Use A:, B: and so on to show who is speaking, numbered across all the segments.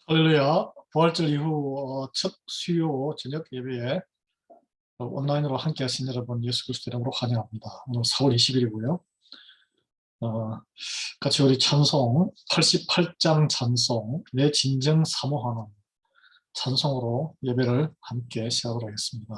A: 할렐루야. 부활절 이후 첫 수요 저녁 예배에 온라인으로 함께 하신 여러분 예수 그리스도 이름으로 환영합니다. 오늘 4월 20일이고요. 같이 우리 찬송 88장 찬송 내 진정 사모하는 찬송으로 예배를 함께 시작하도록 하겠습니다.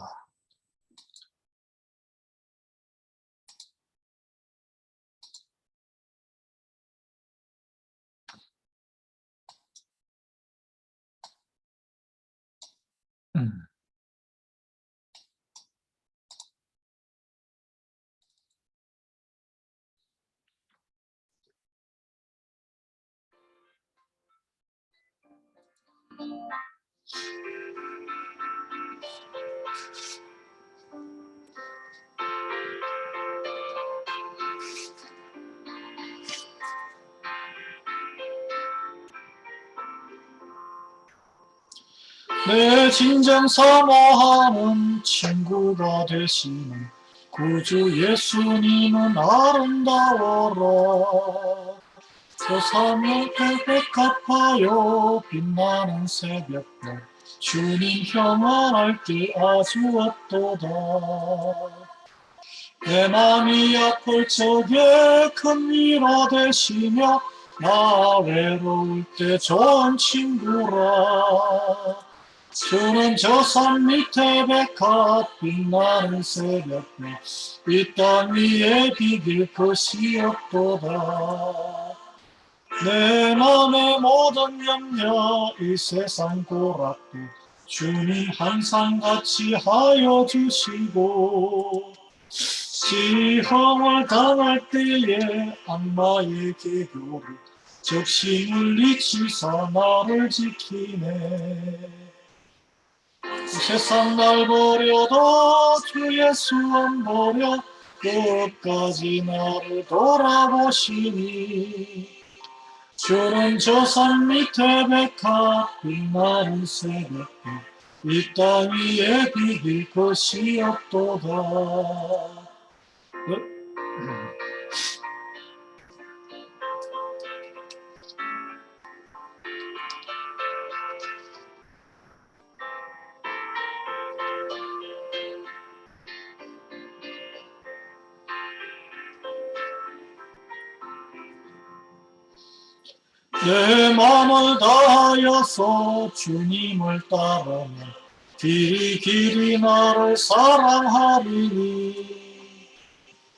A: 내 진정 사모하는 친구가 되시는 구주 예수님은 아름다워라. 저 사명 빽빽하여 빛나는 새벽별 주님 형언할 때 아주 없도다. 내 맘이 아플 적에 큰 위로 되시며 나 외로울 때 좋은 친구라. 주는 저 산 밑에 백합 빛나는 새벽별 이 땅 위에 비길 것이 없도다. 내 맘의 모든 염려 이 세상 고락도 주님 항상 같이 하여 주시고 시험을 당할 때에 악마의 계교를 적심을 잊히사 나를 지키네. 세상 날 버려도 주 예수 안 버려 끝까지 나를 돌아보시니 주는 저 산 밑에 백합 빛나는 새벽별 이 땅 위에 비길 것이 없도다. 내 맘을 다하여서 주님을 따르며 길이 나를 사랑하리니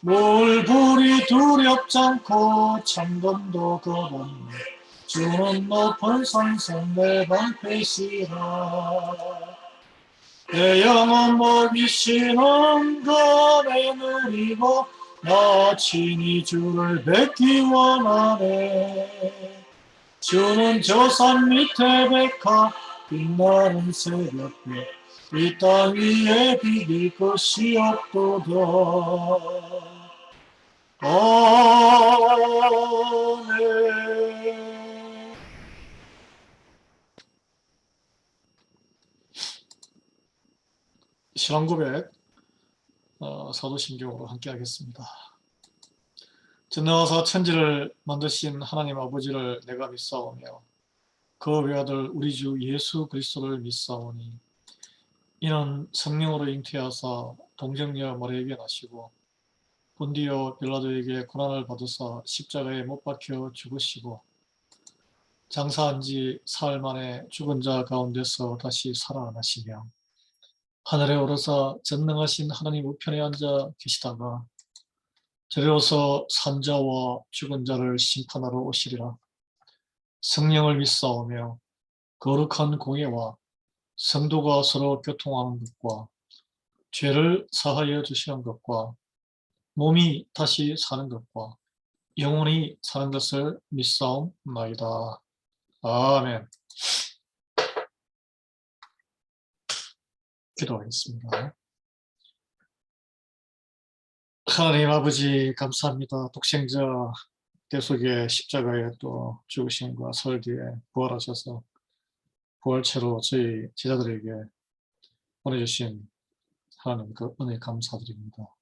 A: 물불이 두렵지 않고 참금도 겁없네 주는 높은 산성 내 방패시라. 내 영혼 먹이시는 금에 누리고 나 친히 주를 뵙기 원하네. 주는 저 산 밑에 백합 빛나는 새벽별 이 땅 위에 비길 것이 없도다. 아멘. 신앙고백 사도신경으로 함께 하겠습니다. 전능하사 천지를 만드신 하나님 아버지를 내가 믿사오며 그 외아들 우리 주 예수 그리스도를 믿사오니 이는 성령으로 잉태하사 동정녀 마리아에게 나시고 본디오 빌라도에게 고난을 받으사 십자가에 못 박혀 죽으시고 장사한 지 사흘 만에 죽은 자 가운데서 다시 살아나시며 하늘에 오르사 전능하신 하나님 우편에 앉아 계시다가 저리로서 산자와 죽은 자를 심판하러 오시리라. 성령을 믿사오며 거룩한 공예와 성도가 서로 교통하는 것과 죄를 사하여 주시는 것과 몸이 다시 사는 것과 영원히 사는 것을 믿사옵나이다. 아멘. 기도하겠습니다. 하나님 아버지 감사합니다. 독생자 대속의 십자가에 또 죽으심과 사흘 뒤에 부활하셔서 부활체로 저희 제자들에게 보내주신 하나님 그 은혜 감사드립니다.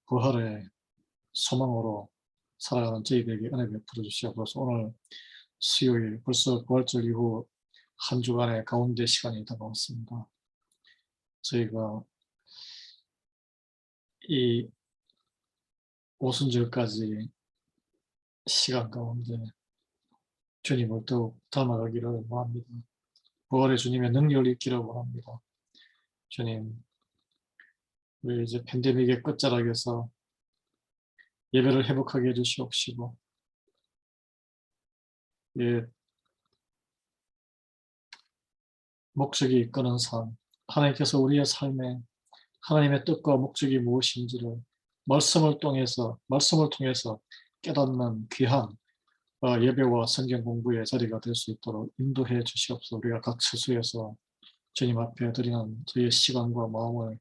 A: 부활의 소망으로 살아가는 저희들에게 은혜 베풀어 주시옵소서. 오늘 수요일 벌써 부활절 이후 한 주간의 가운데 시간이 다가왔습니다. 저희가 이 오순절까지 시간 가운데 주님을 더욱 닮아가기를 원합니다. 부활의 주님의 능력을 입기를 원합니다. 주님, 우리 이제 팬데믹의 끝자락에서 예배를 회복하게 해주시옵시고, 예, 목적이 이끄는 삶, 하나님께서 우리의 삶에 하나님의 뜻과 목적이 무엇인지를 말씀을 통해서 깨닫는 귀한 예배와 성경 공부의 자리가 될 수 있도록 인도해 주시옵소서. 우리가 각 처소에서 주님 앞에 드리는 저희의 시간과 마음을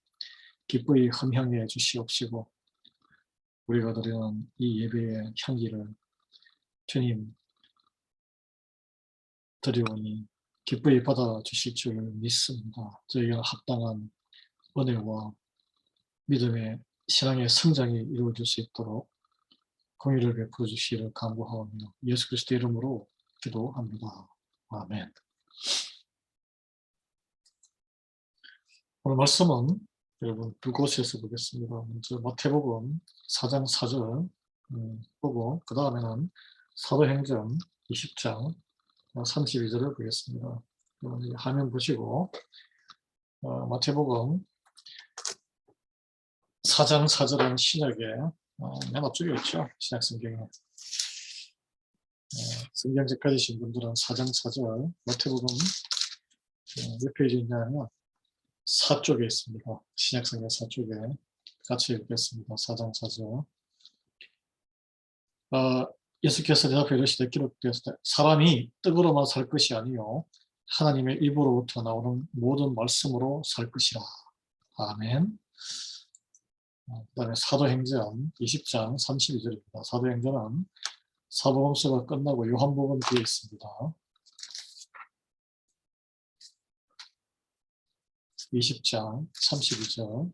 A: 기쁘이 함향해 주시옵시고, 우리가 드리는 이 예배의 향기를 주님 드리오니 기쁘이 받아주실 줄 믿습니다. 저희가 합당한 은혜와 믿음의 신앙의 성장이 이루어질 수 있도록 공의를 베풀어 주시기를 간구하오며 예수 그리스도 이름으로 기도합니다. 아멘. 오늘 말씀은 여러분 두 곳에서 보겠습니다. 먼저 마태복음 4장 4절 보고 그 다음에는 사도행전 20장 32절을 보겠습니다. 화면 보시고 마태복음 4장 4절은 신약의 맨 앞쪽에 있죠. 신약 성경에 성경책 가지신 분들은 4장 4절 마태복음 몇 페이지 있냐면 4쪽에 있습니다. 신약 성경 4쪽에 같이 읽겠습니다. 4장 4절 예수께서 대답해 이르시되 기록되었을 때 사람이 떡으로만 살 것이 아니요 하나님의 입으로부터 나오는 모든 말씀으로 살 것이라. 아멘. 그 다음에 사도행전 20장 32절입니다. 사도행전은 사복음서가 끝나고 요한복음 뒤에 있습니다. 20장 32절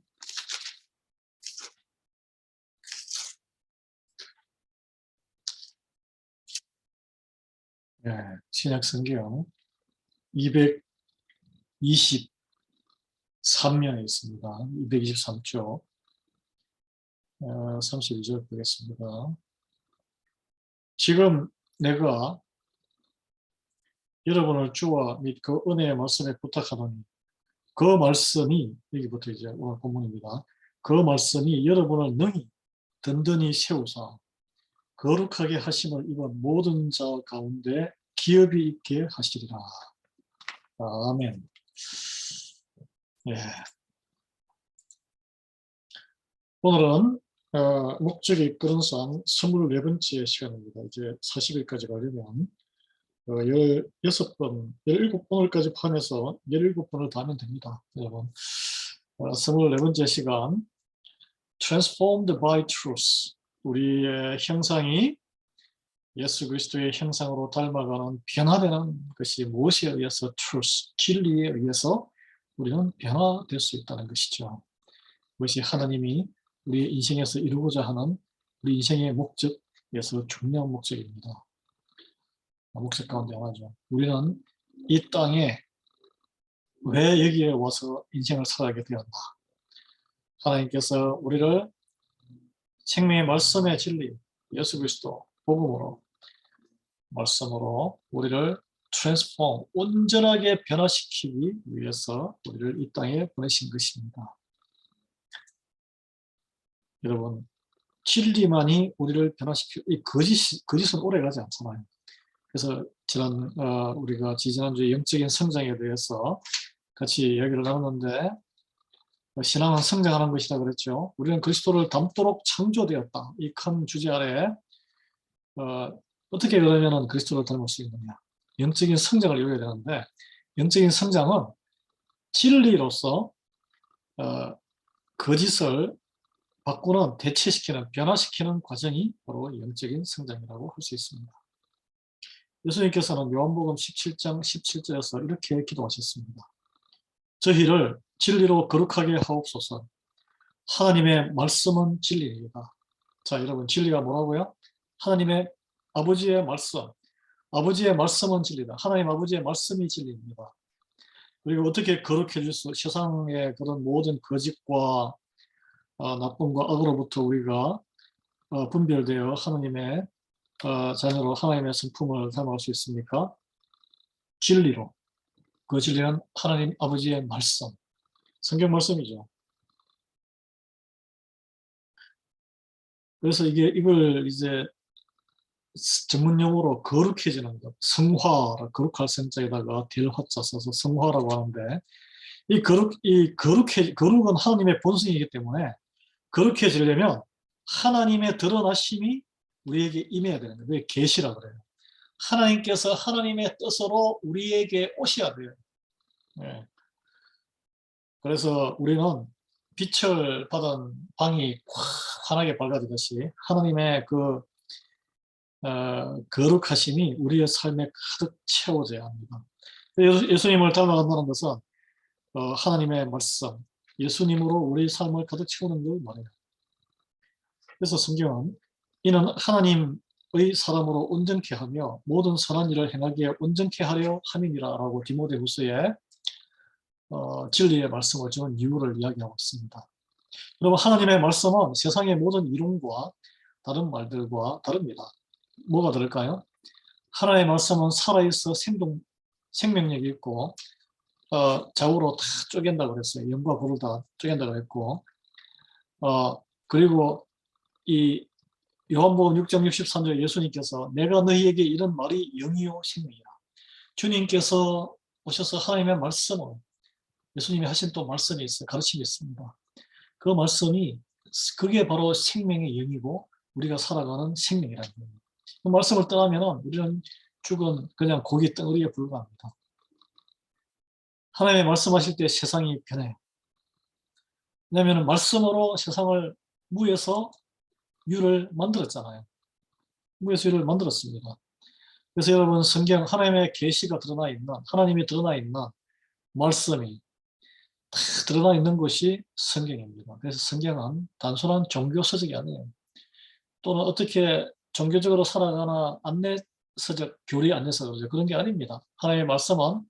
A: 신약 성경 223면에 있습니다. 223쪽 32절 보겠습니다. 지금 내가 여러분을 주와 및 그 은혜의 말씀에 부탁하노니 그 말씀이 여기부터 이제 오늘 본문입니다. 그 말씀이 여러분을 능히 든든히 세우사 거룩하게 하심을 입은 모든 자 가운데 기업이 있게 하시리라. 아멘. 예. 오늘은 목적이 이끄는 삶 24번째 시간입니다. 이제 40일까지 가려면 16번, 17번을까지 포함해서 17번을 다 하면 됩니다. 여러분 24번째 시간 Transformed by Truth, 우리의 형상이 예수 그리스도의 형상으로 닮아가는 변화되는 것이 무엇에 의해서 truth, 진리에 의해서 우리는 변화될 수 있다는 것이죠. 그것이 하나님이 우리 인생에서 이루고자 하는 우리 인생의 목적에서 중요한 목적입니다. 목적 가운데 하나죠. 우리는 이 땅에 왜 여기에 와서 인생을 살아가게 되었나? 하나님께서 우리를 생명의 말씀의 진리, 예수 그리스도 복음으로 말씀으로 우리를 트랜스폼, 온전하게 변화시키기 위해서 우리를 이 땅에 보내신 것입니다. 여러분, 진리만이 우리를 변화시키고, 이 거짓은 오래가지 않잖아요. 그래서 우리가 지난주에 영적인 성장에 대해서 같이 이야기를 나눴는데, 신앙은 성장하는 것이다 그랬죠. 우리는 그리스도를 닮도록 창조되었다. 이 큰 주제 아래 어떻게 그러면 그리스도를 닮을 수 있느냐. 영적인 성장을 이루어야 되는데, 영적인 성장은 진리로서 거짓을 바꾸는, 대체시키는, 변화시키는 과정이 바로 영적인 성장이라고 할 수 있습니다. 예수님께서는 요한복음 17장 17절에서 이렇게 기도하셨습니다. 저희를 진리로 거룩하게 하옵소서. 하나님의 말씀은 진리입니다. 자, 여러분, 진리가 뭐라고요? 하나님의 아버지의 말씀, 아버지의 말씀은 진리다. 하나님 아버지의 말씀이 진리입니다. 그리고 어떻게 거룩해질 수, 세상의 그런 모든 거짓과 나쁨과 악으로부터 우리가 분별되어 하나님의 자녀로 하나님의 성품을 닮아갈 수 있습니까? 진리로. 그 진리는 하나님 아버지의 말씀, 성경 말씀이죠. 그래서 이걸 이제 전문 용어로 거룩해지는 것, 성화, 거룩할 성자에다가 될 화자 써서 성화라고 하는데, 거룩은 하나님의 본성이기 때문에 거룩해지려면 하나님의 드러나심이 우리에게 임해야 되는 거예요. 그게 계시라 그래요. 하나님께서 하나님의 뜻으로 우리에게 오셔야 돼요. 네. 그래서 우리는 빛을 받은 방이 환하게 밝아지듯이 하나님의 거룩하심이 우리의 삶에 가득 채워져야 합니다. 예수님을 닮아간다는 것은 하나님의 말씀, 예수님으로 우리 삶을 가득 채우는 걸 말해요. 그래서 성경은 이는 하나님의 사람으로 온전케 하며 모든 선한 일을 행하기에 온전케 하려 함이니라라고 디모데후서에 진리의 말씀을 주는 이유를 이야기하고 있습니다. 여러분, 하나님의 말씀은 세상의 모든 이론과 다른 말들과 다릅니다. 뭐가 다를까요? 하나님의 말씀은 살아있어 생명력이 있고 좌우로 다 쪼갠다고 그랬어요. 영과 불을 다 쪼갠다고 그랬고 그리고 이 요한복음 6장 63절 예수님께서 내가 너희에게 이런 말이 영이요 생명이라. 주님께서 오셔서 하나님의 말씀을 예수님이 하신 또 말씀이 있어요. 가르침이 있습니다. 그 말씀이 그게 바로 생명의 영이고 우리가 살아가는 생명이라는 거예요. 그 말씀을 떠나면 우리는 죽은 그냥 고기 덩어리에 불과합니다. 하나님의 말씀하실 때 세상이 변해요. 왜냐하면 말씀으로 세상을 무에서 유를 만들었잖아요. 무에서 유를 만들었습니다. 그래서 여러분 성경 하나님의 계시가 드러나 있는 하나님이 드러나 있는 말씀이 다 드러나 있는 것이 성경입니다. 그래서 성경은 단순한 종교 서적이 아니에요. 또는 어떻게 종교적으로 살아가나 안내서적, 교리 안내서적 그런 게 아닙니다. 하나님의 말씀은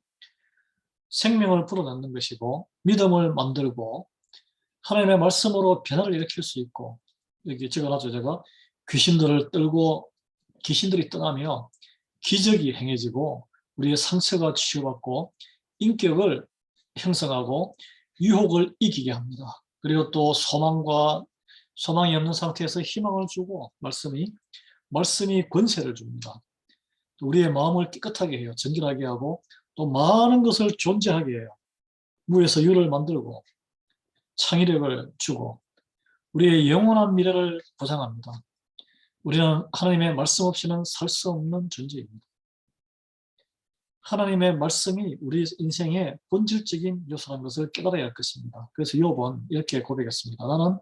A: 생명을 불어넣는 것이고 믿음을 만들고 하나님의 말씀으로 변화를 일으킬 수 있고 여기 적어놨죠. 제가 귀신들이 떠나며 기적이 행해지고 우리의 상처가 치유받고 인격을 형성하고 유혹을 이기게 합니다. 그리고 또 소망이 없는 상태에서 희망을 주고 말씀이 권세를 줍니다. 우리의 마음을 깨끗하게 해요. 정결하게 하고 또 많은 것을 존재하게 해요. 무에서 유를 만들고 창의력을 주고 우리의 영원한 미래를 보장합니다. 우리는 하나님의 말씀 없이는 살 수 없는 존재입니다. 하나님의 말씀이 우리 인생의 본질적인 요소라는 것을 깨달아야 할 것입니다. 그래서 욥은 이렇게 고백했습니다. 나는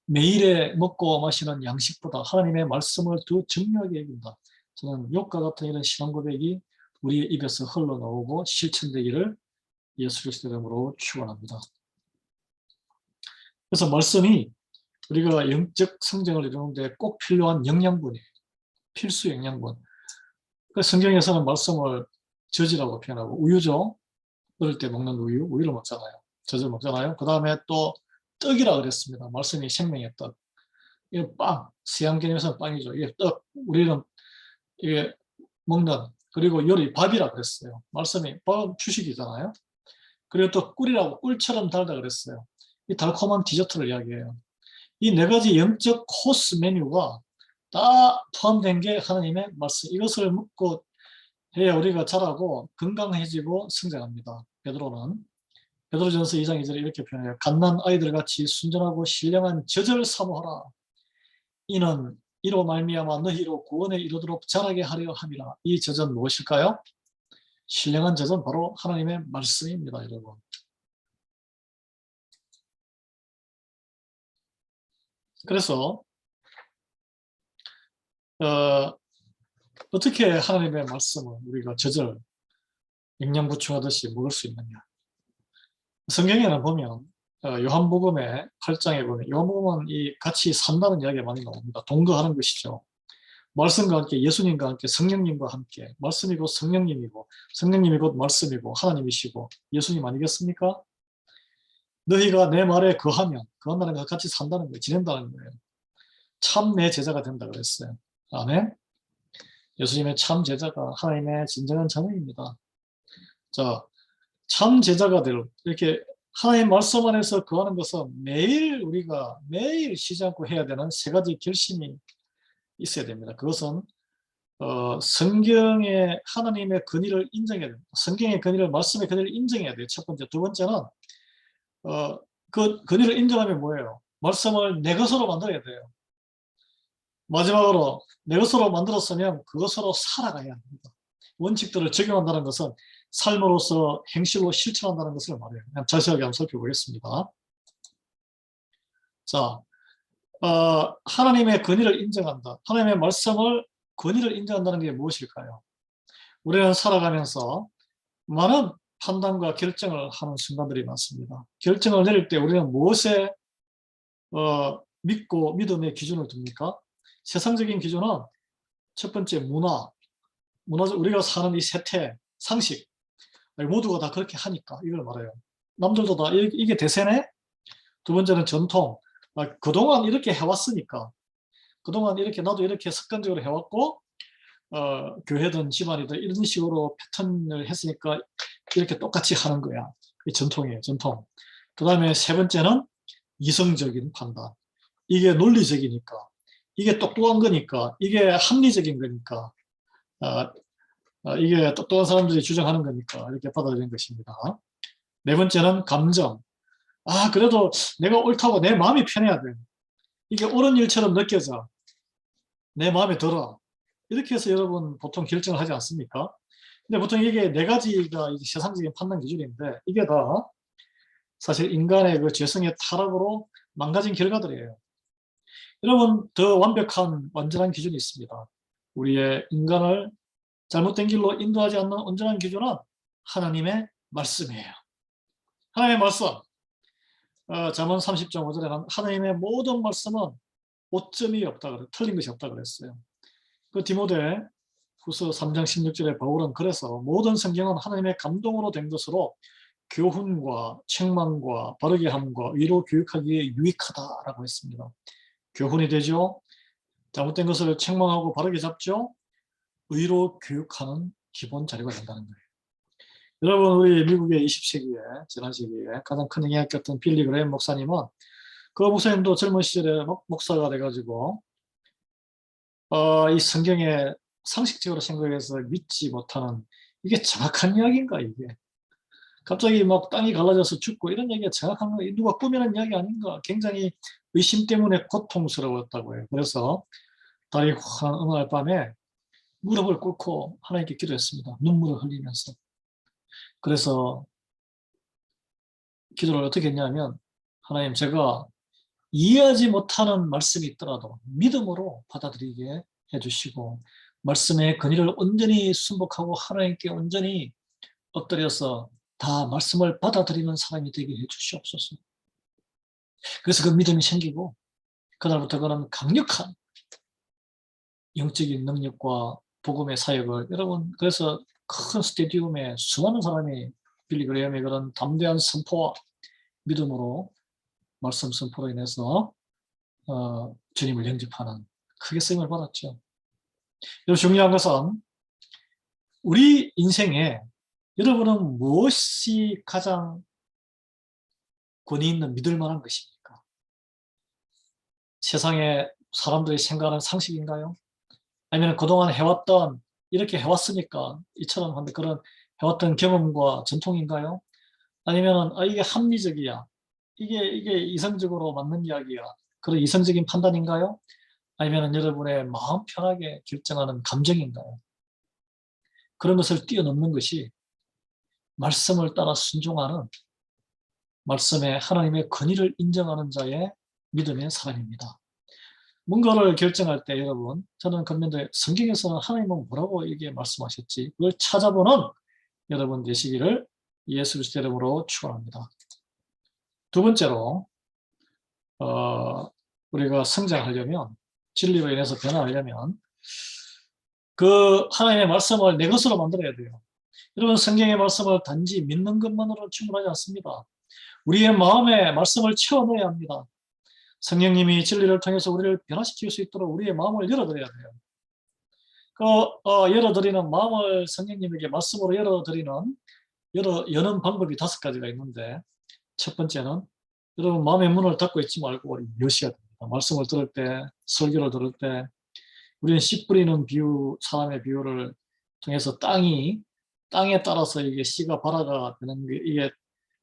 A: 매일에 먹고 마시는 양식보다 하나님의 말씀을 더 중요하게 여긴다. 저는 욥과 같은 이런 신앙 고백이 우리의 입에서 흘러나오고 실천되기를 예수 그리스도 이름으로 축원합니다. 그래서 말씀이 우리가 영적 성장을 이루는데 꼭 필요한 영양분이에요. 필수 영양분. 성경에서는 말씀을 젖이라고 표현하고 우유죠. 어릴 때 먹는 우유를 먹잖아요. 젖을 먹잖아요. 그 다음에 또 떡이라 그랬습니다. 말씀이 생명의 떡. 이게 빵, 서양 개념에서는 빵이죠. 이게 떡, 우리는 이게 먹는, 그리고 요리, 밥이라 그랬어요. 말씀이 밥 주식이잖아요. 그리고 또 꿀처럼 달다 그랬어요. 이 달콤한 디저트를 이야기해요. 이 네 가지 영적 코스 메뉴가 다 포함된 게 하나님의 말씀. 이것을 먹고 해야 우리가 자라고 건강해지고 성장합니다. 베드로전서 2장 2절에 이렇게 표현해요. 갓난 아이들 같이 순전하고 신령한 젖을 사모하라. 이로 말미암아 너희로 구원에 이르도록 자라게 하려 함이라. 이 젖은 무엇일까요? 신령한 젖은 바로 하나님의 말씀입니다, 여러분. 그래서 어떻게 하나님의 말씀을 우리가 젖을 영양 보충하듯이 먹을 수 있느냐? 성경에는 보면 요한복음의 8장에 보면 요한복음은 이 같이 산다는 이야기가 많이 나옵니다. 동거하는 것이죠. 말씀과 함께 예수님과 함께 성령님과 함께 말씀이고 성령님이고 성령님이 곧 말씀이고 하나님이시고 예수님 아니겠습니까? 너희가 내 말에 거한다는 것 같이 산다는 거예요. 지낸다는 거예요. 참 내 제자가 된다 그랬어요. 아멘. 예수님의 참 제자가 하나님의 진정한 자녀입니다. 자, 참 제자가 될 이렇게 하나님 말씀 안에서 거하는 것은 매일 우리가 매일 쉬지 않고 해야 되는 세 가지 결심이 있어야 됩니다. 그것은 성경의 하나님의 권위를 인정해야 됩니다. 성경의 권위를 말씀의 권위를 인정해야 돼요. 첫 번째. 두 번째는 그 권위를 인정하면 뭐예요? 말씀을 내 것으로 만들어야 돼요. 마지막으로 내 것으로 만들었으면 그것으로 살아가야 합니다. 원칙들을 적용한다는 것은 삶으로서 행실로 실천한다는 것을 말해요. 그냥 자세하게 한번 살펴보겠습니다. 자, 하나님의 권위를 인정한다. 하나님의 말씀을 권위를 인정한다는 게 무엇일까요? 우리는 살아가면서 많은 판단과 결정을 하는 순간들이 많습니다. 결정을 내릴 때 우리는 무엇에 믿고 믿음의 기준을 둡니까? 세상적인 기준은 첫 번째 우리가 사는 이 세태, 상식 모두가 다 그렇게 하니까 이걸 말해요. 남들도 다 이게 대세네? 두 번째는 전통. 그동안 이렇게 해왔으니까 그동안 이렇게 나도 이렇게 습관적으로 해왔고 교회든 집안이든 이런 식으로 패턴을 했으니까 이렇게 똑같이 하는 거야. 그게 전통이에요. 전통. 그 다음에 세 번째는 이성적인 판단. 이게 논리적이니까 이게 똑똑한 거니까 이게 합리적인 거니까 이게 똑똑한 사람들이 주장하는 거니까 이렇게 받아들이는 것입니다. 네 번째는 감정. 그래도 내가 옳다고 내 마음이 편해야 돼. 이게 옳은 일처럼 느껴져. 내 마음에 들어. 이렇게 해서 여러분 보통 결정을 하지 않습니까? 근데 보통 이게 네 가지가 세상적인 판단 기준인데 이게 다 사실 인간의 그 죄성의 타락으로 망가진 결과들이에요. 여러분 더 완벽한 완전한 기준이 있습니다. 우리의 인간을 잘못된 길로 인도하지 않는 온전한 기준은 하나님의 말씀이에요. 하나님의 말씀. 잠언 30.5절에는 하나님의 모든 말씀은 오점이 없다 그래, 틀린 것이 없다 그랬어요. 그 디모데 후서 3장 16절에 바울은 그래서 모든 성경은 하나님의 감동으로 된 것으로 교훈과 책망과 바르게 함과 위로 교육하기에 유익하다라고 했습니다. 교훈이 되죠. 잘못된 것을 책망하고 바르게 잡죠. 의로 교육하는 기본 자료가 된다는 거예요. 여러분 우리 미국의 20세기에 지난 시기에 가장 큰 영향이었던 빌리 그레임 목사님은 그 목사님도 젊은 시절에 목사가 돼가지고 이 성경에 상식적으로 생각해서 믿지 못하는 이게 정확한 이야기인가 이게 갑자기 막 땅이 갈라져서 죽고 이런 얘기가 정확한 거 누가 꾸미는 이야기 아닌가 굉장히 의심 때문에 고통스러웠다고 해요. 그래서 달이 환한 어느 날 밤에 무릎을 꿇고 하나님께 기도했습니다. 눈물을 흘리면서. 그래서 기도를 어떻게 했냐면 하나님 제가 이해하지 못하는 말씀이 있더라도 믿음으로 받아들이게 해주시고 말씀의 권위를 온전히 순복하고 하나님께 온전히 엎드려서 다 말씀을 받아들이는 사람이 되게 해주시옵소서. 그래서 그 믿음이 생기고 그날부터 그는 강력한 영적인 능력과 복음의 사역을 여러분 그래서 큰 스테디움에 수많은 사람이 빌리 그레이엄의 그런 담대한 선포와 믿음으로 말씀 선포로 인해서 주님을 영접하는 크게 쓰임을 받았죠. 여러분 중요한 것은 우리 인생에 여러분은 무엇이 가장 권위 있는 믿을 만한 것입니까? 세상에 사람들이 생각하는 상식인가요? 아니면 그동안 해왔던 이렇게 해왔으니까 이처럼 한데 그런 해왔던 경험과 전통인가요? 아니면 이게 합리적이야. 이게 이성적으로 맞는 이야기야. 그런 이성적인 판단인가요? 아니면 여러분의 마음 편하게 결정하는 감정인가요? 그런 것을 뛰어넘는 것이 말씀을 따라 순종하는 말씀에 하나님의 권위를 인정하는 자의 믿음의 사람입니다. 뭔가를 결정할 때 여러분 저는 그런데 성경에서는 하나님은 뭐라고 이게 말씀하셨지 그걸 찾아보는 여러분 되시기를 예수 그리스도 이름으로 축원합니다. 두 번째로 우리가 성장하려면 진리로 인해서 변화하려면 그 하나님의 말씀을 내 것으로 만들어야 돼요. 여러분, 성경의 말씀을 단지 믿는 것만으로는 충분하지 않습니다. 우리의 마음에 말씀을 채워 넣어야 합니다. 성령님이 진리를 통해서 우리를 변화시킬 수 있도록 우리의 마음을 열어드려야 돼요. 열어드리는 마음을 성령님에게 말씀으로 여는 방법이 5가지가 있는데, 첫 번째는 여러분 마음의 문을 닫고 있지 말고 여셔야 됩니다. 말씀을 들을 때, 설교를 들을 때 우리는 씨 뿌리는 비유, 사람의 비유를 통해서 땅에 따라서 이게 씨가 발화가 되는 게 이게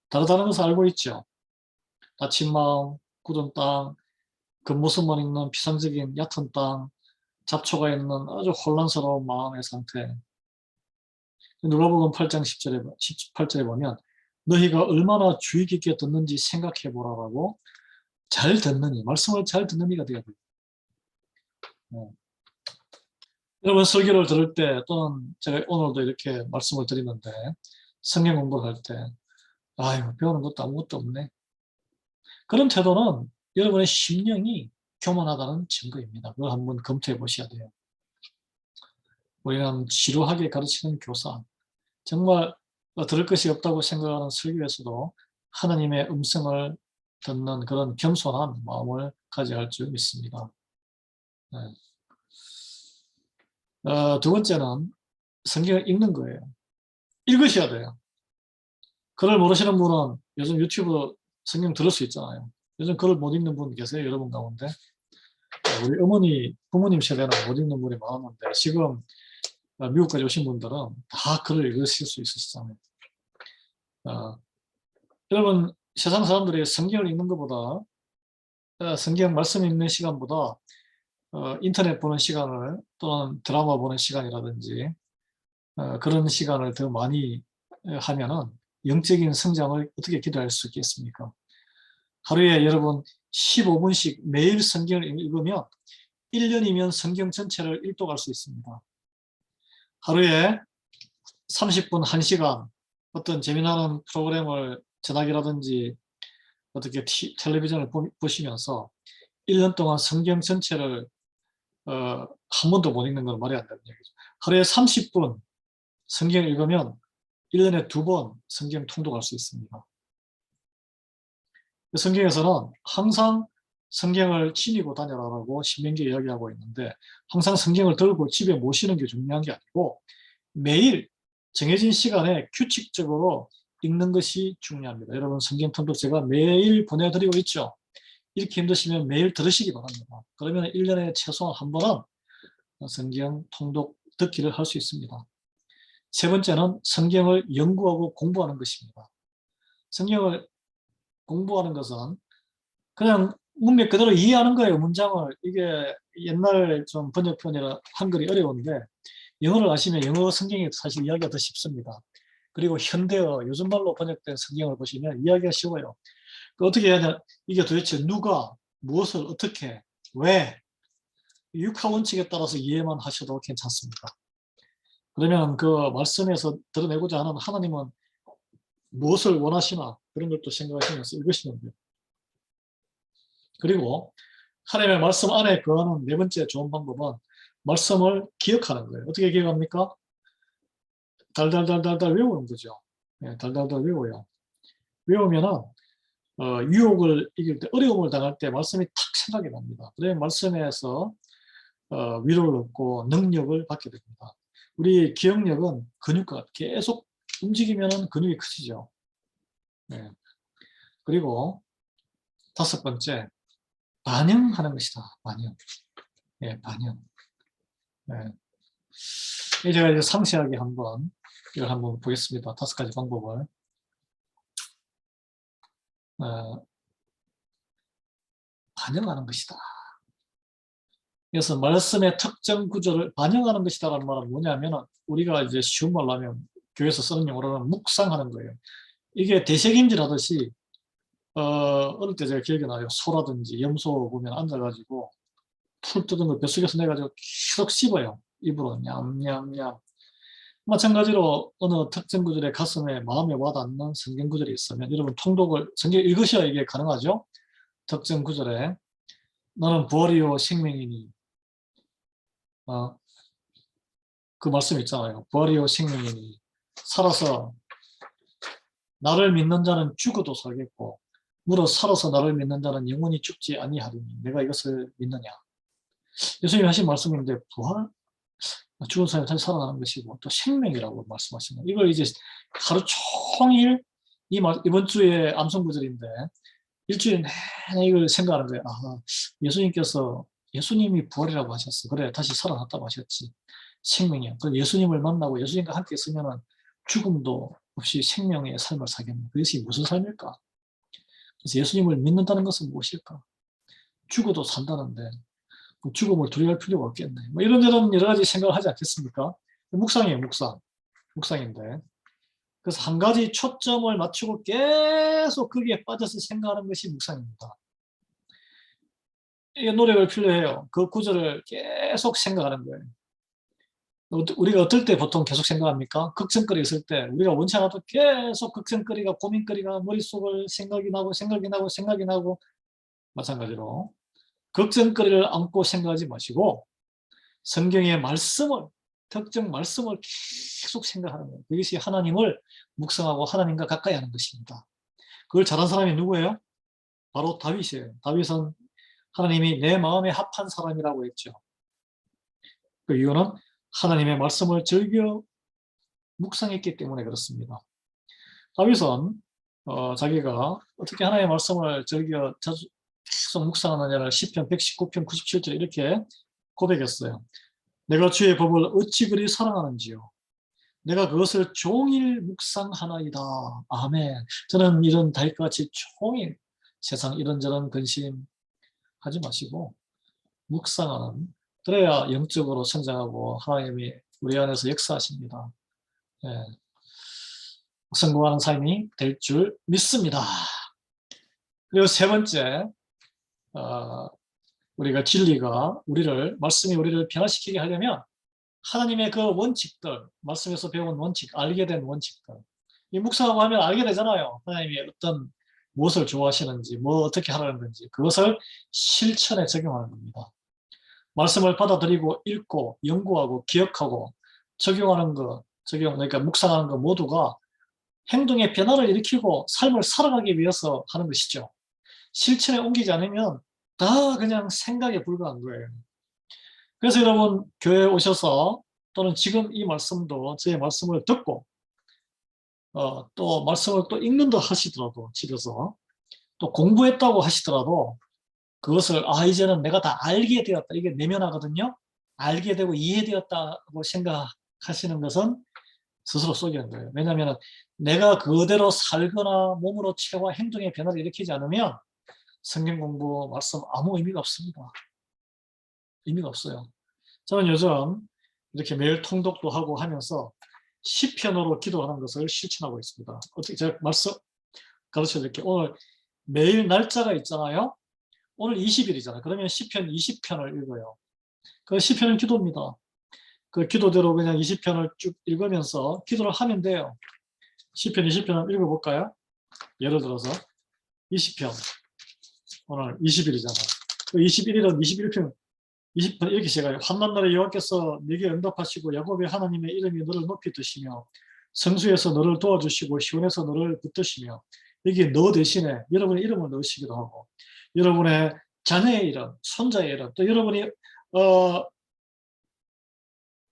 A: 다르다는 것을 알고 있죠. 다친 마음, 굳은 땅, 겉모습만 있는 피상적인 얕은 땅, 잡초가 있는 아주 혼란스러운 마음의 상태. 누가복음 8장 18절에 보면 너희가 얼마나 주의 깊게 듣는지 생각해 보라라고, 잘 듣느니, 말씀을 잘 듣는 이가 되어야 돼요. 네. 여러분, 설교를 들을 때 또는 제가 오늘도 이렇게 말씀을 드리는데 성경 공부를 할 때 아이고, 배우는 것도 아무것도 없네, 그런 태도는 여러분의 심령이 교만하다는 증거입니다. 그걸 한번 검토해 보셔야 돼요. 우리는 지루하게 가르치는 교사, 정말 들을 것이 없다고 생각하는 설교에서도 하나님의 음성을 듣는 그런 겸손한 마음을 가져야 할 줄 믿습니다. 네. 두 번째는 성경을 읽는 거예요. 읽으셔야 돼요. 글을 모르시는 분은 요즘 유튜브 성경 들을 수 있잖아요. 요즘 글을 못 읽는 분 계세요, 여러분 가운데? 우리 부모님 세대는 못 읽는 분이 많았는데 지금 미국까지 오신 분들은 다 글을 읽으실 수 있으시잖아요. 여러분, 세상 사람들이 성경을 읽는 것보다, 성경 말씀 읽는 시간보다 인터넷 보는 시간을 또는 드라마 보는 시간이라든지 그런 시간을 더 많이 하면은 영적인 성장을 어떻게 기대할 수 있겠습니까? 하루에 여러분 15분씩 매일 성경을 읽으면 1년이면 성경 전체를 읽도록 할 수 있습니다. 하루에 30분, 1시간 어떤 재미나는 프로그램을 전화기라든지 어떻게 텔레비전을 보시면서 1년 동안 성경 전체를 한 번도 못 읽는 건 말이 안 되는 얘기죠. 하루에 30분 성경을 읽으면 1년에 2번 성경 통독할 수 있습니다. 성경에서는 항상 성경을 지니고 다녀라라고 신명기에 이야기하고 있는데, 항상 성경을 들고 집에 모시는 게 중요한 게 아니고 매일 정해진 시간에 규칙적으로 읽는 것이 중요합니다. 여러분, 성경 통독 제가 매일 보내드리고 있죠. 이렇게 힘드시면 매일 들으시기 바랍니다. 그러면 1년에 최소한 한 번은 성경 통독 듣기를 할 수 있습니다. 세 번째는 성경을 연구하고 공부하는 것입니다. 성경을 공부하는 것은 그냥 문맥 그대로 이해하는 거예요. 문장을. 이게 옛날 좀 번역편이라 한글이 어려운데 영어를 아시면 영어 성경이 사실 이야기가 더 쉽습니다. 그리고 현대어, 요즘 말로 번역된 성경을 보시면 이야기가 쉬워요. 어떻게 해야 되나, 이게 도대체 누가 무엇을 어떻게 왜, 육하 원칙에 따라서 이해만 하셔도 괜찮습니다. 그러면 그 말씀에서 드러내고자 하는 하나님은 무엇을 원하시나, 그런 걸 또 생각하시면서 읽으시면 돼요. 그리고 하나님의 말씀 안에 거하는 네 번째 좋은 방법은 말씀을 기억하는 거예요. 어떻게 기억합니까? 달달달달달 외우는 거죠. 네, 달달달 외워요. 외우면은 유혹을 이길 때, 어려움을 당할 때 말씀이 탁 생각이 납니다. 그래야 말씀에서 위로를 얻고 능력을 받게 됩니다. 우리 기억력은 근육과 계속 움직이면 근육이 커지죠. 네. 그리고 5번째, 반영하는 것이다. 반영. 예, 반영. 네. 제가 이제 상세하게 이걸 한번 보겠습니다. 5가지 방법을. 반영하는 것이다. 그래서 말씀의 특정 구조를 반영하는 것이다라는 말은 뭐냐면, 우리가 이제 쉬운 말로 하면 교회에서 쓰는 용어로는 묵상하는 거예요. 이게 되새김질 하듯이 어릴 때 제가 기억이 나요. 소라든지 염소 보면 앉아가지고 풀 뜯은 걸 뱃속에서 내가지고 계속 씹어요. 입으로 냠냠냠. 마찬가지로 어느 특정 구절의 가슴에 마음에 와닿는 성경 구절이 있으면 여러분 통독을 성경 읽으셔야 이게 가능하죠. 특정 구절에 너는 부활이요 생명이니 그 말씀 있잖아요. 부활이요 생명이니 살아서 나를 믿는 자는 죽어도 살겠고 물어 살아서 나를 믿는 자는 영원히 죽지 아니하리니 내가 이것을 믿느냐. 예수님이 하신 말씀인데 부활? 죽은 사람이 다시 살아나는 것이고 또 생명이라고 말씀하시는 이걸 이제 하루 종일 이번 주에 암송구절인데 일주일 내내 이걸 생각하는 거예요. 아, 예수님이 부활이라고 하셨어. 그래 다시 살아났다고 하셨지. 생명이야. 그 예수님을 만나고 예수님과 함께 있으면 죽음도 없이 생명의 삶을 살겠네. 그것이 무슨 삶일까? 그래서 예수님을 믿는다는 것은 무엇일까? 죽어도 산다는데 죽음을 두려워할 필요가 없겠네. 뭐 이런저런 여러 가지 생각을 하지 않겠습니까? 묵상이에요, 묵상인데. 그래서 한 가지 초점을 맞추고 계속 거기에 빠져서 생각하는 것이 묵상입니다. 이게 노력을 필요해요. 그 구절을 계속 생각하는 거예요. 우리가 어떨 때 보통 계속 생각합니까? 걱정거리 있을 때 우리가 원치 않아도 계속 걱정거리가 고민거리가 머릿속을 생각이 나고 마찬가지로 걱정거리를 안고 생각하지 마시고 성경의 말씀을 특정 말씀을 계속 생각하는 거예요. 그것이 하나님을 묵상하고 하나님과 가까이 하는 것입니다. 그걸 잘한 사람이 누구예요? 바로 다윗이에요. 다윗은 하나님이 내 마음에 합한 사람이라고 했죠. 그 이유는 하나님의 말씀을 즐겨 묵상했기 때문에 그렇습니다. 다윗은 자기가 어떻게 하나님의 말씀을 즐겨 계속 묵상하느냐를 시편 119편 97절 이렇게 고백했어요. 내가 주의 법을 어찌 그리 사랑하는지요. 내가 그것을 종일 묵상하나이다. 아멘. 저는 이런 다윗과 같이 종일 세상 이런저런 근심 하지 마시고 묵상하는 그래야 영적으로 성장하고 하나님이 우리 안에서 역사하십니다. 예. 성공하는 삶이 될 줄 믿습니다. 그리고 세 번째 우리가 진리가 말씀이 우리를 변화시키게 하려면 하나님의 그 원칙들, 말씀에서 배운 원칙, 알게 된 원칙들. 이 묵상하고 하면 알게 되잖아요. 하나님이 무엇을 좋아하시는지, 뭐 어떻게 하라는 건지, 그것을 실천에 적용하는 겁니다. 말씀을 받아들이고 읽고 연구하고 기억하고 적용하는 것, 그러니까 묵상하는 것 모두가 행동의 변화를 일으키고 삶을 살아가기 위해서 하는 것이죠. 실천에 옮기지 않으면 다 그냥 생각에 불과한 거예요. 그래서 여러분 교회에 오셔서 또는 지금 이 말씀도 저의 말씀을 듣고 또 말씀을 또 읽는다 하시더라도 집에서 또 공부했다고 하시더라도 그것을 이제는 내가 다 알게 되었다. 이게 내면하거든요. 알게 되고 이해되었다고 생각하시는 것은 스스로 속이는 거예요. 왜냐하면 내가 그대로 살거나 몸으로 체와 행동의 변화를 일으키지 않으면 성경 공부, 말씀 아무 의미가 없습니다. 의미가 없어요. 저는 요즘 이렇게 매일 통독도 하고 하면서 시편으로 기도하는 것을 실천하고 있습니다. 어떻게 제가 말씀 가르쳐 드릴게요. 오늘 매일 날짜가 있잖아요. 오늘 20일이잖아요. 그러면 시편 20편을 읽어요. 그 시편은 기도입니다. 그 기도대로 그냥 20편을 쭉 읽으면서 기도를 하면 돼요. 시편 20편을 읽어볼까요? 예를 들어서 20편 오늘 20일이잖아요. 그 21일은 21편 20편 이렇게 시작해요. 한난날에 여호와께서 네게 응답하시고 야곱의 하나님의 이름이 너를 높이 드시며 성수에서 너를 도와주시고 시온에서 너를 붙드시며 여기 너 대신에 여러분의 이름을 넣으시기도 하고 여러분의 자녀의 이름, 손자의 이름, 또 여러분이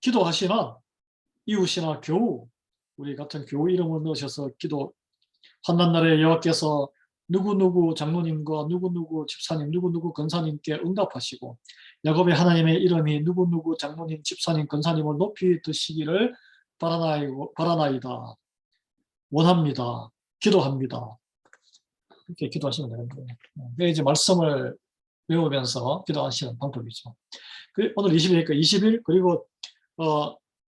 A: 기도하시는 이웃이나 교우, 우리 같은 교우 이름을 넣으셔서 기도, 환난날에 여호와께서 누구누구 장로님과 누구누구 집사님, 누구누구 권사님께 응답하시고 야곱의 하나님의 이름이 누구누구 장로님, 집사님, 권사님을 높이 드시기를 바라나이다. 원합니다. 기도합니다. 이렇게 기도하시면 되는 거예요. 그게 이제 말씀을 외우면서 기도하시는 방법이죠. 오늘 20일이니까 20일, 그리고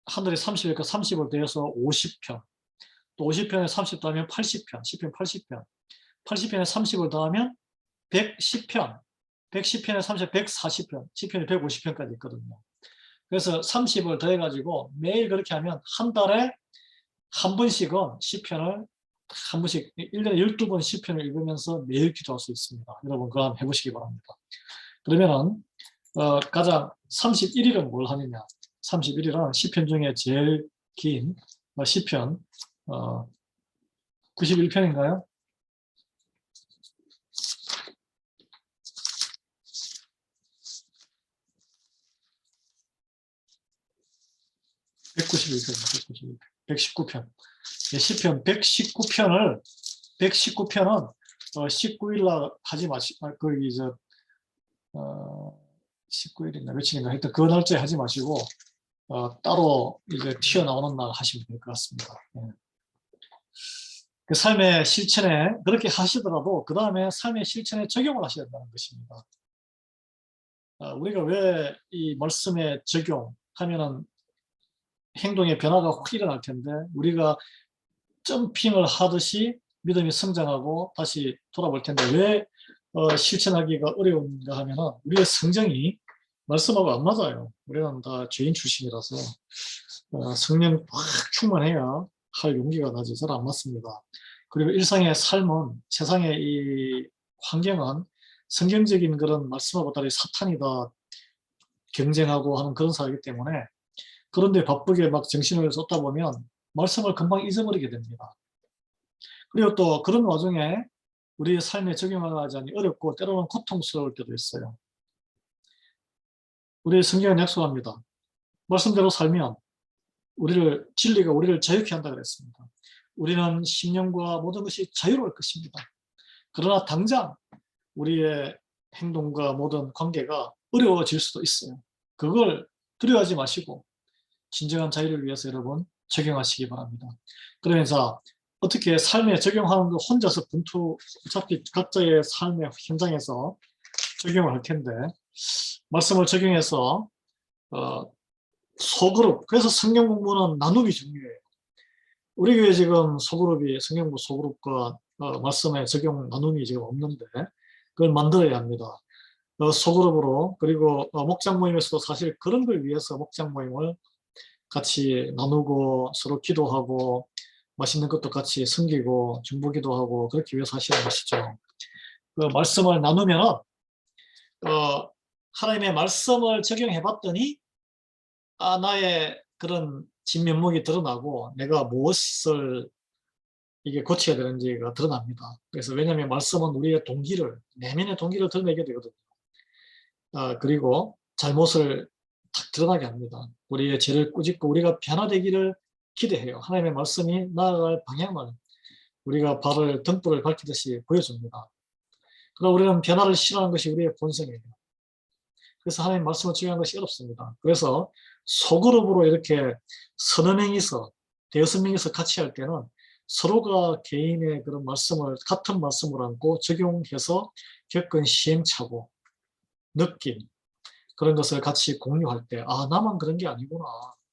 A: 하늘에 30일이니까 30을 더해서 50편, 또 50편에 30 더하면 80편, 10편 80편, 80편에 30을 더하면 110편, 110편에 30, 140편, 10편에 150편까지 있거든요. 그래서 30을 더해가지고 매일 그렇게 하면 한 달에 한 번씩은 10편을 한 번씩 1년에 12번 10편을 읽으면서 매일 기도할 수 있습니다. 여러분 그거 한번 해보시기 바랍니다. 그러면은 가장 31일은 뭘 하느냐? 31일은 시편 중에 제일 긴 시편 91편인가요? (191편) 119편. 시편 119편은 19일날 하지 마시고, 거기 19일인가 며칠인가 하여튼 그 날짜에 하지 마시고 따로 이제 튀어나오는 날 하시면 될 것 같습니다. 예. 그 삶의 실천에 그렇게 하시더라도 그 다음에 삶의 실천에 적용을 하셔야 된다는 것입니다. 우리가 왜 이 말씀에 적용하면은 행동의 변화가 확 일어날 텐데, 우리가 점핑을 하듯이 믿음이 성장하고 다시 돌아볼 텐데 왜 실천하기가 어려운가 하면은 우리의 성정이 말씀하고 안 맞아요. 우리는 다 죄인 출신이라서 성령 확 충만해야 할 용기가 나지 잘 안 맞습니다. 그리고 일상의 삶은, 세상의 이 환경은 성경적인 그런 말씀하고 달리 사탄이 다 경쟁하고 하는 그런 사회이기 때문에, 그런데 바쁘게 막 정신을 쏟다 보면 말씀을 금방 잊어버리게 됩니다. 그리고 또 그런 와중에 우리의 삶에 적용하지 않기 어렵고 때로는 고통스러울 때도 있어요. 우리의 성경은 약속합니다. 말씀대로 살면 진리가 우리를 자유케 한다 그랬습니다. 우리는 심령과 모든 것이 자유로울 것입니다. 그러나 당장 우리의 행동과 모든 관계가 어려워질 수도 있어요. 그걸 두려워하지 마시고 진정한 자유를 위해서 여러분 적용하시기 바랍니다. 그러면서 어떻게 삶에 적용하는 거 혼자서 어차피 각자의 삶의 현장에서 적용을 할 텐데, 말씀을 적용해서 소그룹, 그래서 성경 공부는 나눔이 중요해요. 우리 교회 지금 소그룹이, 성경 공부 소그룹과 말씀의 적용 나눔이 지금 없는데 그걸 만들어야 합니다. 소그룹으로, 그리고 목장 모임에서도 사실 그런 걸 위해서 목장 모임을 같이 나누고 서로 기도하고 맛있는 것도 같이 섬기고 중보기도 하고 그렇게 위해서 하시는 것이죠. 그 말씀을 나누면 하나님의 말씀을 적용해 봤더니 나의 그런 진면목이 드러나고 내가 무엇을 이게 고쳐야 되는지가 드러납니다. 그래서 왜냐하면 말씀은 우리의 동기를, 내면의 동기를 드러내게 되거든요. 그리고 잘못을 탁 드러나게 합니다. 우리의 죄를 꾸짖고 우리가 변화되기를 기대해요. 하나님의 말씀이 나아갈 방향을 우리가 등불을 밝히듯이 보여줍니다. 그러나 우리는 변화를 싫어하는 것이 우리의 본성이에요. 그래서 하나님 말씀을 적용하는 것이 어렵습니다. 그래서 소그룹으로 이렇게 서너 명이서, 대여섯 명이서 같이 할 때는 서로가 개인의 그런 말씀을, 같은 말씀을 안고 적용해서 겪은 시행착오, 느낌, 그런 것을 같이 공유할 때, 나만 그런 게 아니구나.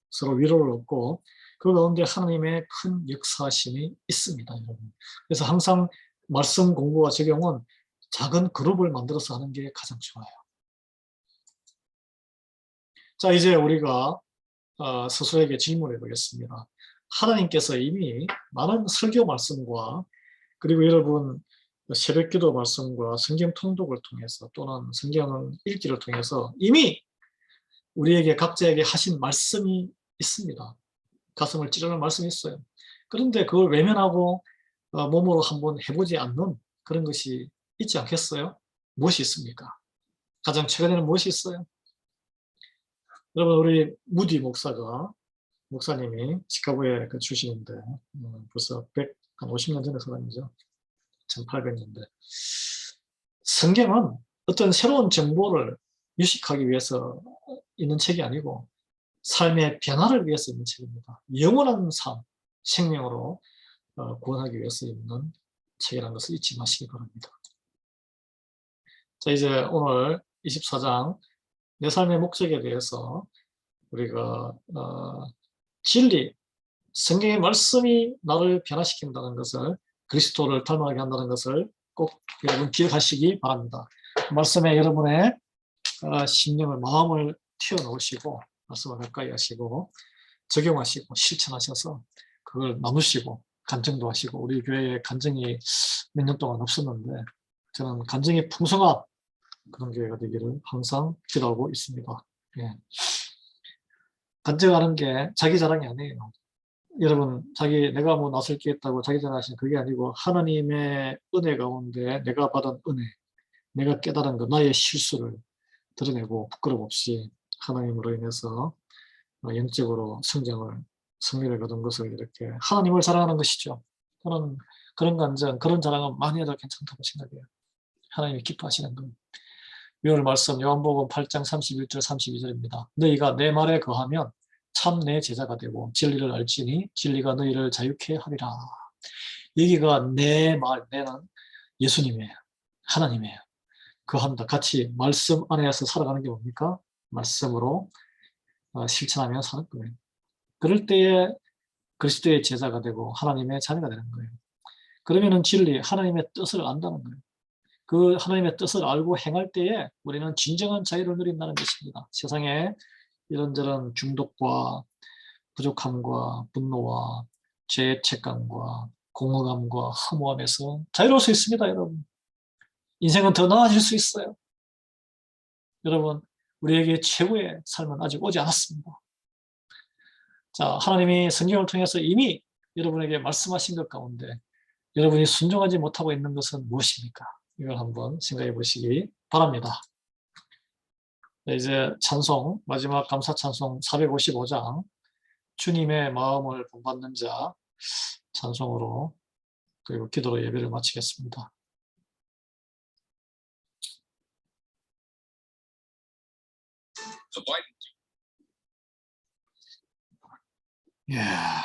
A: 서로 위로를 얻고, 그 가운데 하나님의 큰 역사심이 있습니다, 여러분. 그래서 항상 말씀 공부와 적용은 작은 그룹을 만들어서 하는 게 가장 좋아요. 자, 이제 우리가 스스로에게 질문해 보겠습니다. 하나님께서 이미 많은 설교 말씀과, 그리고 여러분 새벽 기도 말씀과 성경 통독을 통해서 또는 성경 읽기를 통해서 이미 우리에게 각자에게 하신 말씀이 있습니다. 가슴을 찌르는 말씀이 있어요. 그런데 그걸 외면하고 몸으로 한번 해보지 않는 그런 것이 있지 않겠어요? 무엇이 있습니까? 가장 최근에는 무엇이 있어요? 여러분, 우리 무디 목사님이 시카고에 출신인데 벌써 150년 전의 사람이죠. 1800년대. 성경은 어떤 새로운 정보를 유식하기 위해서 있는 책이 아니고 삶의 변화를 위해서 있는 책입니다. 영원한 삶, 생명으로 구원하기 위해서 있는 책이라는 것을 잊지 마시기 바랍니다. 자, 이제 오늘 24장 내 삶의 목적에 대해서 우리가 진리, 성경의 말씀이 나를 변화시킨다는 것을, 그리스도를 닮아가게 한다는 것을 꼭 여러분 기억하시기 바랍니다. 말씀에 여러분의 심령을, 마음을 튀어놓으시고 말씀을 가까이 하시고 적용하시고 실천하셔서 그걸 나누시고 간증도 하시고, 우리 교회에 간증이 몇 년 동안 없었는데 저는 간증이 풍성한 그런 교회가 되기를 항상 기도하고 있습니다. 예. 간증하는 게 자기 자랑이 아니에요. 여러분, 내가 뭐 낯을 끼겠다고 자기 자랑하시는 그게 아니고 하나님의 은혜 가운데 내가 받은 은혜, 내가 깨달은 것, 나의 실수를 드러내고 부끄럼 없이 하나님으로 인해서 영적으로 승리를 거둔 것을 이렇게 하나님을 자랑하는 것이죠. 저는 그런 간증, 그런 자랑은 많이 해도 괜찮다고 생각해요. 하나님이 기뻐하시는 것. 오늘 말씀 요한복음 8장 31절 32절입니다. 너희가 내 말에 거하면 참 내 제자가 되고 진리를 알지니 진리가 너희를 자유케 하리라. 여기가 내 말, 내는 예수님이에요. 하나님이에요. 거한다. 같이 말씀 안에서 살아가는 게 뭡니까? 말씀으로 실천하며 사는 거예요. 그럴 때에 그리스도의 제자가 되고 하나님의 자녀가 되는 거예요. 그러면은 진리, 하나님의 뜻을 안다는 거예요. 그 하나님의 뜻을 알고 행할 때에 우리는 진정한 자유를 누린다는 것입니다. 세상에 이런저런 중독과 부족함과 분노와 죄책감과 공허감과 허무함에서 자유로울 수 있습니다, 여러분. 인생은 더 나아질 수 있어요. 여러분, 우리에게 최고의 삶은 아직 오지 않았습니다. 자, 하나님이 성경을 통해서 이미 여러분에게 말씀하신 것 가운데 여러분이 순종하지 못하고 있는 것은 무엇입니까? 이걸 한번 생각해 보시기 바랍니다. 네, 이제 찬송, 마지막 감사 찬송 455장 주님의 마음을 본받는 자 찬송으로 그리고 기도로 예배를 마치겠습니다. Yeah.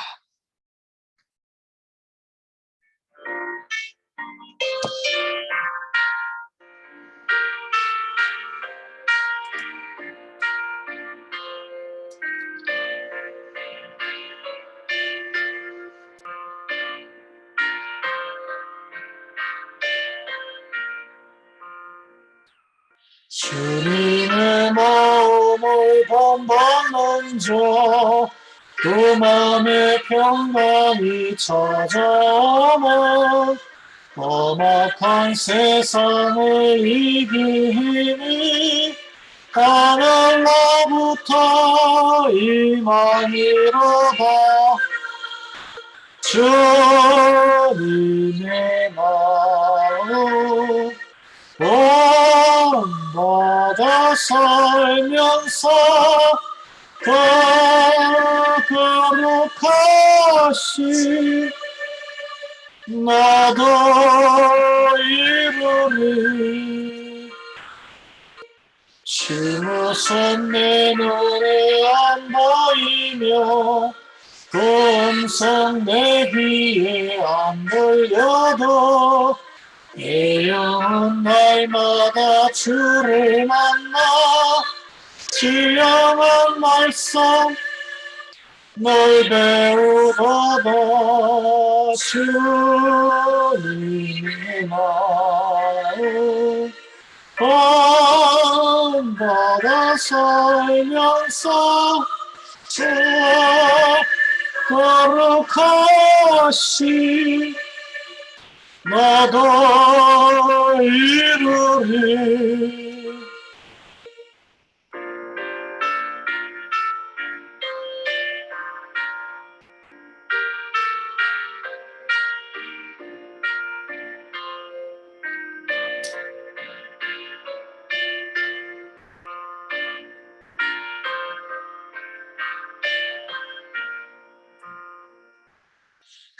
A: 주님의 마음을 본받는 자, 그 마음의 평강이 찾아오면 험악한 세상을 이기니 하늘로부터 임하니로다. 주님의 마음 본받아 살면서 그 거룩하신 나도 이루리. 주무선 내 눈에 안 보이며 그 음성 내 귀에 안 들려도 내 영혼 날마다 주를 만나 지영한 말씀 널 배우도다. 주님의 마음 본받아 살면서 주 거룩하신 나도 이루리.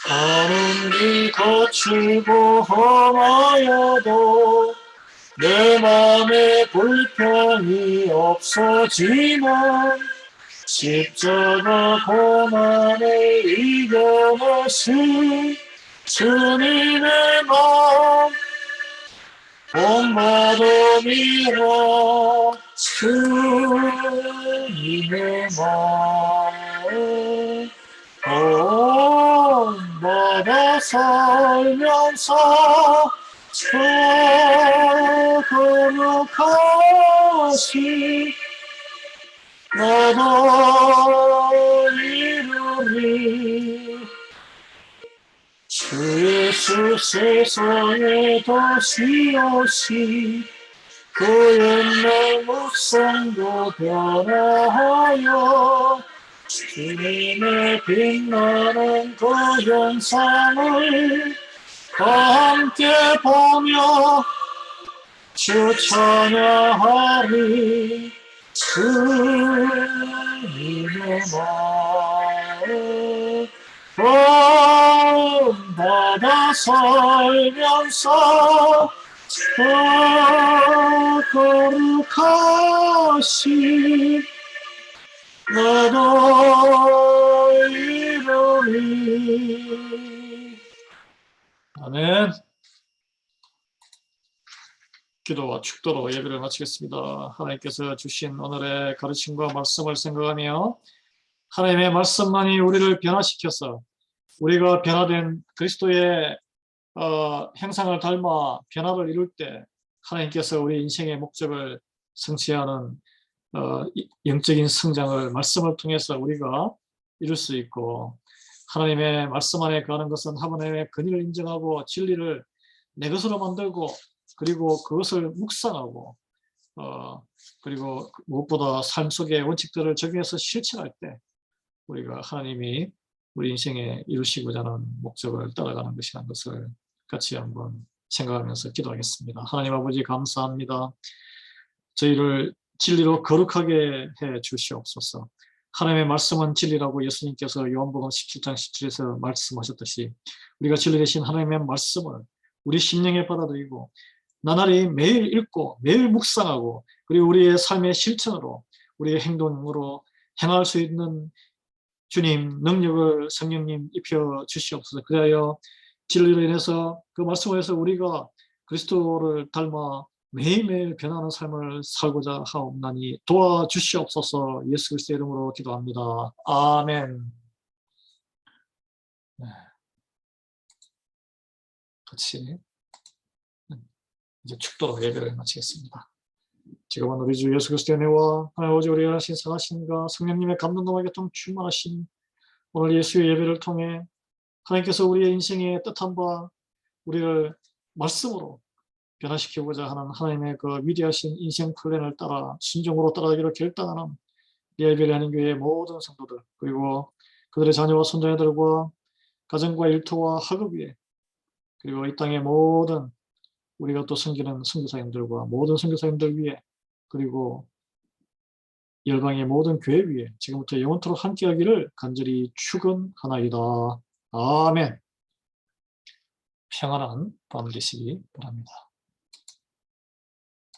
A: 가는 길 거칠고 험하여도 내 맘에 불평이 없어지면 십자가 고난을 이겨내신 주님의 마음 본받음이라. 주님의 마음 본받아 살면서 주 거룩하신 나도 이루리. 주 예수 세상의 도시오시 그의 내 묵성도 변화하여 주님의 빛나는 그 현상을 함께 보며 주 찬양하리. 주님의 마음 본받아 살면서 거룩하신 나도 이루리. 아멘. 기도와 축도로 예배를 마치겠습니다. 하나님께서 주신 오늘의 가르침과 말씀을 생각하며 하나님의 말씀만이 우리를 변화시켜서 우리가 변화된 그리스도의 형상을 닮아 변화를 이룰 때 하나님께서 우리 인생의 목적을 성취하는 영적인 성장을 말씀을 통해서 우리가 이룰 수 있고, 하나님의 말씀 안에 거하는 것은 하나님의 권위를 인정하고 진리를 내 것으로 만들고, 그리고 그것을 묵상하고, 그리고 무엇보다 삶 속의 원칙들을 적용해서 실천할 때 우리가 하나님이 우리 인생에 이루시고자 하는 목적을 따라가는 것이라는 것을 같이 한번 생각하면서 기도하겠습니다. 하나님 아버지, 감사합니다. 저희를 진리로 거룩하게 해 주시옵소서. 하나님의 말씀은 진리라고 예수님께서 요한복음 17장 17절에서 말씀하셨듯이 우리가 진리 되신 하나님의 말씀을 우리 심령에 받아들이고 나날이 매일 읽고 매일 묵상하고, 그리고 우리의 삶의 실천으로 우리의 행동으로 행할 수 있는 주님 능력을 성령님 입혀 주시옵소서. 그리하여 진리로 인해서 그 말씀을 해서 우리가 그리스도를 닮아 매일매일 변하는 삶을 살고자 하옵나니 도와주시옵소서. 예수 그리스도의 이름으로 기도합니다. 아멘. 네. 같이 이제 축도로 예배를 마치겠습니다. 지금은 우리 주 예수 그리스도의 은혜와 하나님 아버지 우리가 하신 선하심과 성령님의 감동과 교통 충만하신 오늘 예수의 예배를 통해 하나님께서 우리의 인생의 뜻한 바 우리를 말씀으로 변화시키고자 하는 하나님의 그 위대하신 인생 플랜을 따라 순종으로 따라가기로 결단하는 예배를 하는 교회의 모든 성도들, 그리고 그들의 자녀와 손자녀들과 가정과 일터와 학업 위에, 그리고 이 땅의 모든 우리가 또 섬기는 선교사님들과 모든 선교사님들 위에, 그리고 열방의 모든 교회 위에 지금부터 영원토록 함께하기를 간절히 축원하나이다. 아멘. 평안한 밤 되시기 바랍니다.